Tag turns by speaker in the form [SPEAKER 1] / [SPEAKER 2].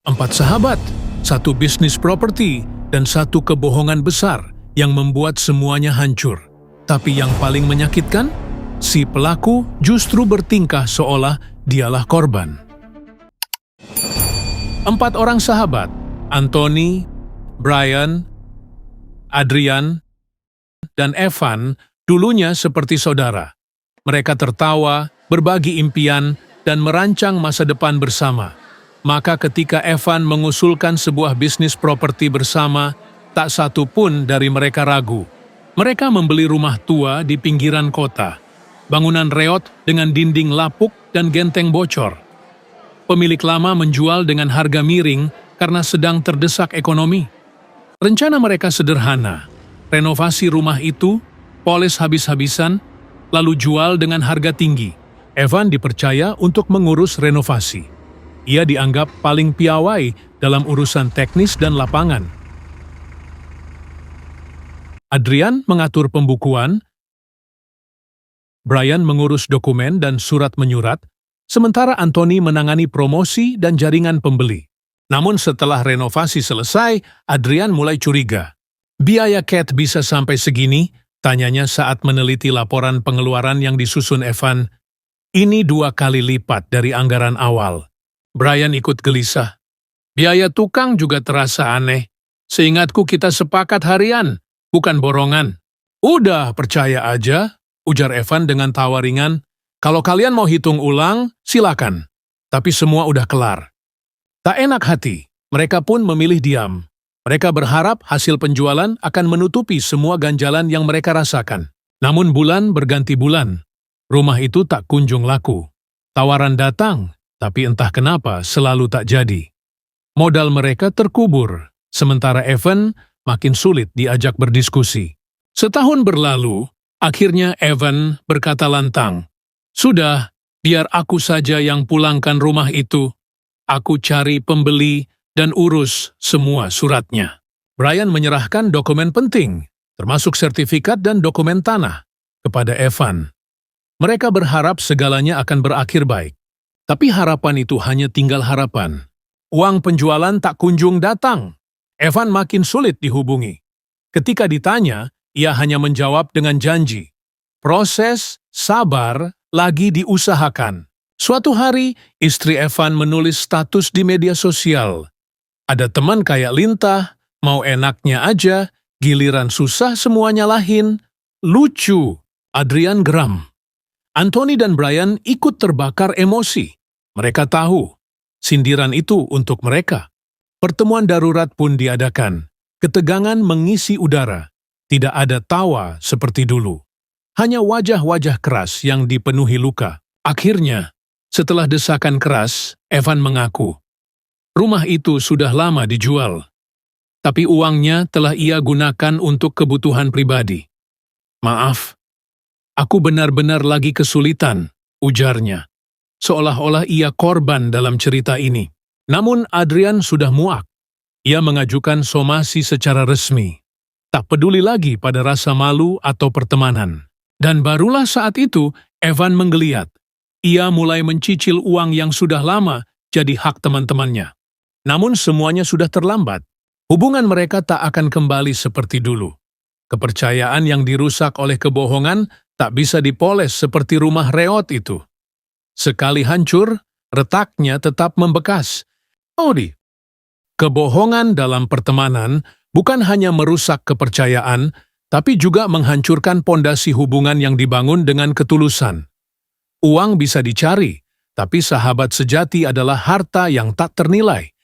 [SPEAKER 1] 4 sahabat, 1 bisnis properti, dan 1 kebohongan besar yang membuat semuanya hancur. Tapi yang paling menyakitkan, si pelaku justru bertingkah seolah dialah korban. 4 orang sahabat, Anthony, Brian, Adrian, dan Evan, dulunya seperti saudara. Mereka tertawa, berbagi impian, dan merancang masa depan bersama. Maka ketika Evan mengusulkan sebuah bisnis properti bersama, tak satu pun dari mereka ragu. Mereka membeli rumah tua di pinggiran kota. Bangunan reot dengan dinding lapuk dan genteng bocor. Pemilik lama menjual dengan harga miring karena sedang terdesak ekonomi. Rencana mereka sederhana, renovasi rumah itu, poles habis-habisan, lalu jual dengan harga tinggi. Evan dipercaya untuk mengurus renovasi. Ia dianggap paling piawai dalam urusan teknis dan lapangan. Adrian mengatur pembukuan, Brian mengurus dokumen dan surat menyurat, sementara Anthony menangani promosi dan jaringan pembeli. Namun setelah renovasi selesai, Adrian mulai curiga. Biaya Cat bisa sampai segini? Tanyanya saat meneliti laporan pengeluaran yang disusun Evan. Ini 2 kali lipat dari anggaran awal. Brian ikut gelisah. Biaya tukang juga terasa aneh. Seingatku kita sepakat harian, bukan borongan. Udah, percaya aja, ujar Evan dengan tawa ringan. Kalau kalian mau hitung ulang, silakan. Tapi semua udah kelar. Tak enak hati, mereka pun memilih diam. Mereka berharap hasil penjualan akan menutupi semua ganjalan yang mereka rasakan. Namun bulan berganti bulan. Rumah itu tak kunjung laku. Tawaran datang, tapi entah kenapa selalu tak jadi. Modal mereka terkubur, sementara Evan makin sulit diajak berdiskusi. Setahun berlalu, akhirnya Evan berkata lantang, "Sudah, biar aku saja yang pulangkan rumah itu. Aku cari pembeli dan urus semua suratnya." Brian menyerahkan dokumen penting, termasuk sertifikat dan dokumen tanah, kepada Evan. Mereka berharap segalanya akan berakhir baik. Tapi harapan itu hanya tinggal harapan. Uang penjualan tak kunjung datang. Evan makin sulit dihubungi. Ketika ditanya, ia hanya menjawab dengan janji. Proses, sabar, lagi diusahakan. Suatu hari, istri Evan menulis status di media sosial. Ada teman kayak lintah, mau enaknya aja, giliran susah semua nyalahin. Lucu, Adrian geram. Anthony dan Brian ikut terbakar emosi. Mereka tahu, sindiran itu untuk mereka. Pertemuan darurat pun diadakan. Ketegangan mengisi udara. Tidak ada tawa seperti dulu. Hanya wajah-wajah keras yang dipenuhi luka. Akhirnya, setelah desakan keras, Evan mengaku, rumah itu sudah lama dijual, tapi uangnya telah ia gunakan untuk kebutuhan pribadi. Maaf, aku benar-benar lagi kesulitan, ujarnya. Seolah-olah ia korban dalam cerita ini. Namun Adrian sudah muak. Ia mengajukan somasi secara resmi. Tak peduli lagi pada rasa malu atau pertemanan. Dan barulah saat itu Evan menggeliat. Ia mulai mencicil uang yang sudah lama jadi hak teman-temannya. Namun semuanya sudah terlambat. Hubungan mereka tak akan kembali seperti dulu. Kepercayaan yang dirusak oleh kebohongan tak bisa dipoles seperti rumah reot itu. Sekali hancur, retaknya tetap membekas. Kebohongan dalam pertemanan bukan hanya merusak kepercayaan, tapi juga menghancurkan pondasi hubungan yang dibangun dengan ketulusan. Uang bisa dicari, tapi sahabat sejati adalah harta yang tak ternilai.